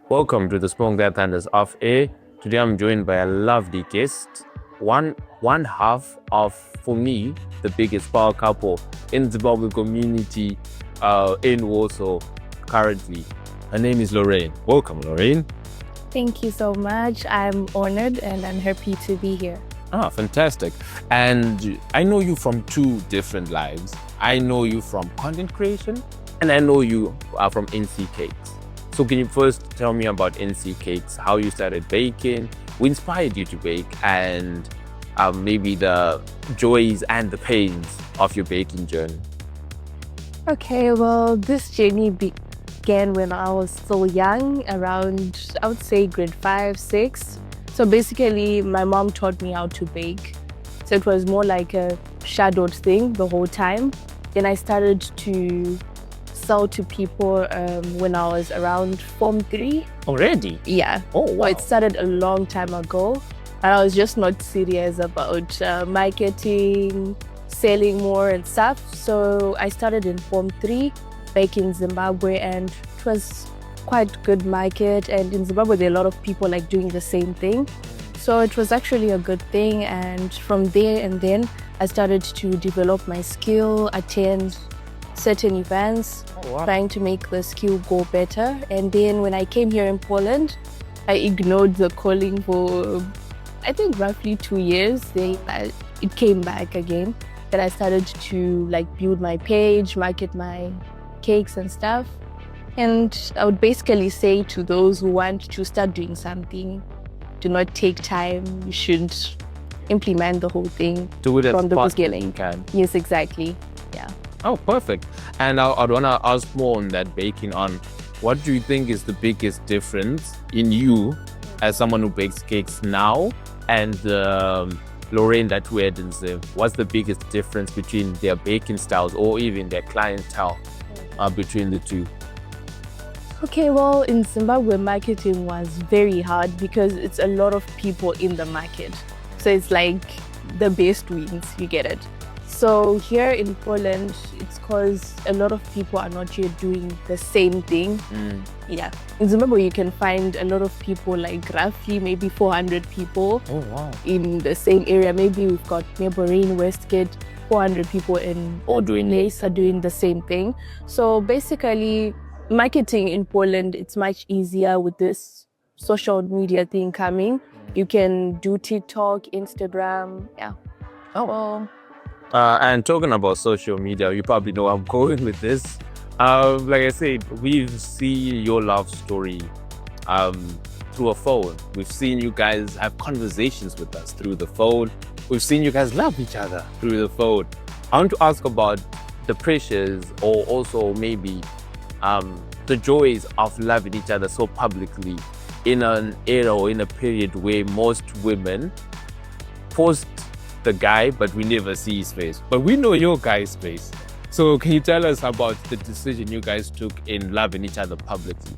Welcome to the Smoke That Thunders Off Air. Today I'm joined by a lovely guest, one half of, for me, the biggest power couple in Zimbabwe community in Warsaw currently. Her name is Lorraine. Welcome, Lorraine. Thank you so much. I'm honored and I'm happy to be here. Ah, fantastic. And I know you from two different lives. I know you from content creation and I know you are from NC Cakes. So can you first tell me about NC Cakes, how you started baking, who inspired you to bake, and maybe the joys and the pains of your baking journey? Okay, well, this journey began when I was still young, around, I would say, grade 5, 6. So basically, my mom taught me how to bake. So it was more like a shadowed thing the whole time. Then I started to sell to people when I was around Form 3. Already? Yeah. Oh, wow. Well, it started a long time ago. And I was just not serious about marketing, selling more and stuff. So I started in Form 3 back in Zimbabwe, and it was quite good market. And in Zimbabwe, there are a lot of people like doing the same thing. So it was actually a good thing. And from there and then, I started to develop my skill, attend certain events, trying to make the skill go better. And then when I came here in Poland, I ignored the calling for, I think, roughly 2 years. Then it came back again. Then I started to like build my page, market my cakes and stuff. And I would basically say to those who want to start doing something, do not take time. You should implement the whole thing Do it as from the fast as beginning. you can. Yes, exactly. Yeah. Oh, perfect. And I'd want to ask more on that baking on what do you think is the biggest difference in you as someone who bakes cakes now and Lorraine that we had in Zim? What's the biggest difference between their baking styles or even their clientele between the two? Okay, well, in Zimbabwe, marketing was very hard because it's a lot of people in the market. So it's like the best wins, you get it. So here in Poland, it's because a lot of people are not yet doing the same thing. Yeah. In Zimbabwe, you can find a lot of people, like roughly maybe 400 people in the same area. Maybe we've got Rain, Westgate, 400 people in all doing place are doing the same thing. So basically, marketing in Poland, it's much easier with this social media thing coming. You can do TikTok, Instagram, yeah. Well, And talking about social media, you probably know I'm going with this. Like I said, we've seen your love story through a phone. We've seen you guys have conversations with us through the phone. We've seen you guys love each other through the phone. I want to ask about the pressures or also maybe the joys of loving each other so publicly in an era or in a period where most women post the guy, but we never see his face. But we know your guy's face. So can you tell us about the decision you guys took in loving each other publicly?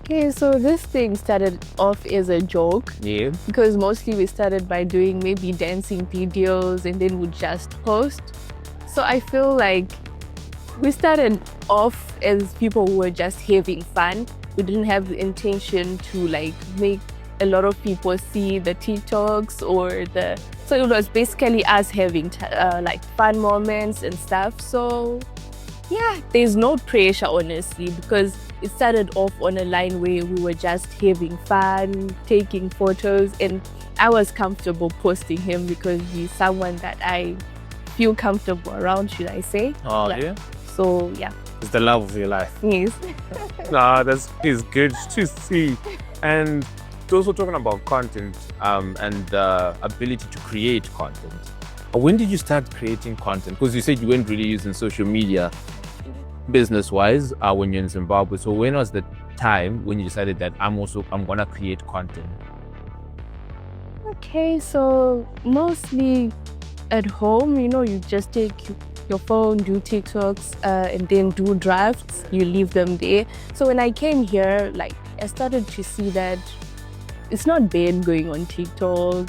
okay, so this thing started off as a joke. Yeah. Because mostly we started by doing maybe dancing videos and then we'd just post. So I feel like we started off as people who were just having fun. We didn't have the intention to like make a lot of people see the TikToks or the... So it was basically us having like fun moments and stuff. So yeah, there's no pressure, honestly, because it started off on a line where we were just having fun, taking photos, and I was comfortable posting him because he's someone that I feel comfortable around, should I say. Oh, yeah? So yeah. It's the love of your life. Yes. That is good to see. And also talking about content and the ability to create content. When did you start creating content? Because you said you weren't really using social media business-wise when you're in Zimbabwe. So when was the time when you decided that I'm gonna create content? Okay, so mostly at home, you just take your phone, do TikToks, and then do drafts. You leave them there. So when I came here, like I started to see that it's not bad going on TikTok,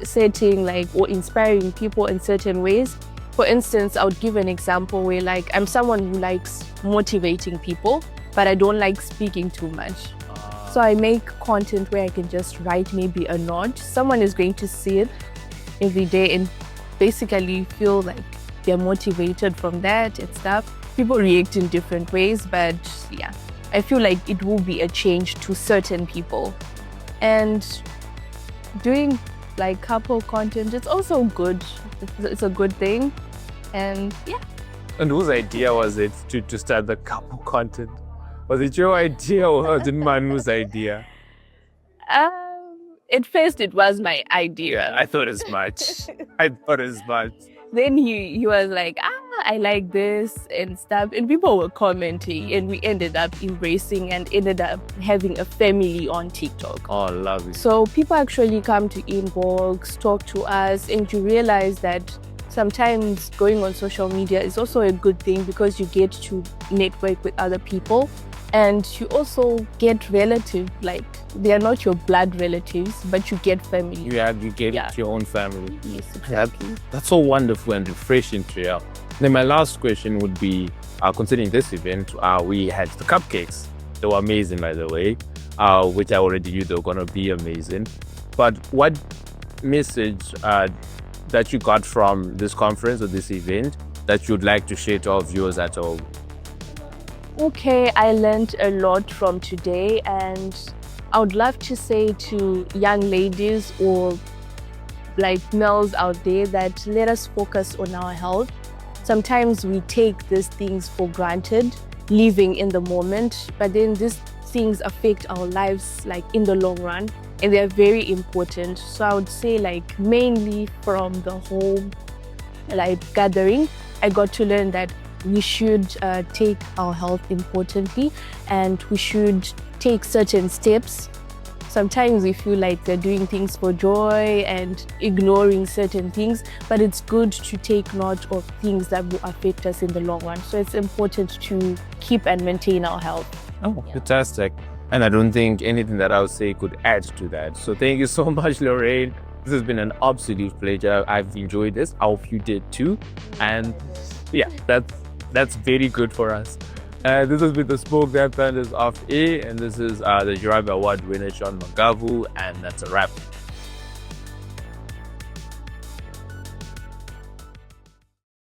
setting like or inspiring people in certain ways. For instance, I would give an example where like I'm someone who likes motivating people. but I don't like speaking too much. So I make content where I can just write maybe a note. Someone is going to see it every day and basically feel like they're motivated from that and stuff. People react in different ways, but yeah, I feel like it will be a change to certain people. And doing like couple content, it's also good. It's a good thing. And yeah. And whose idea was it to start the couple content? Was it your idea or was it Manu's idea? At first it was my idea. Yeah, I thought as much. I thought as much. Then he was like, I like this and stuff. And people were commenting and we ended up embracing and ended up having a family on TikTok. Oh, lovely. So people actually come to inbox, talk to us, and you realize that sometimes going on social media is also a good thing because you get to network with other people. And you also get relatives, like they are not your blood relatives, but you get family. You get your own family. Yes, exactly. That's so wonderful and refreshing to hear. Then my last question would be, considering this event, we had the cupcakes. They were amazing, by the way, which I already knew they were going to be amazing. But what message that you got from this conference or this event that you'd like to share to our viewers at home? Okay, I learned a lot from today, and I would love to say to young ladies or like males out there that let us focus on our health. Sometimes we take these things for granted, living in the moment, but then these things affect our lives like in the long run, and they're very important. So I would say like mainly from the whole like gathering, I got to learn that we should take our health importantly and we should take certain steps. Sometimes we feel like we're doing things for joy and ignoring certain things, but it's good to take note of things that will affect us in the long run. So it's important to keep and maintain our health. Oh, fantastic. And I don't think anything that I would say could add to that. So thank you so much, Lorraine. This has been an absolute pleasure. I've enjoyed this. I hope you did too. And yeah, that's very good for us. This has been the Spoke That Thunders Off Air, and this is the Jarabi Award winner, Sean Magavu, and that's a wrap.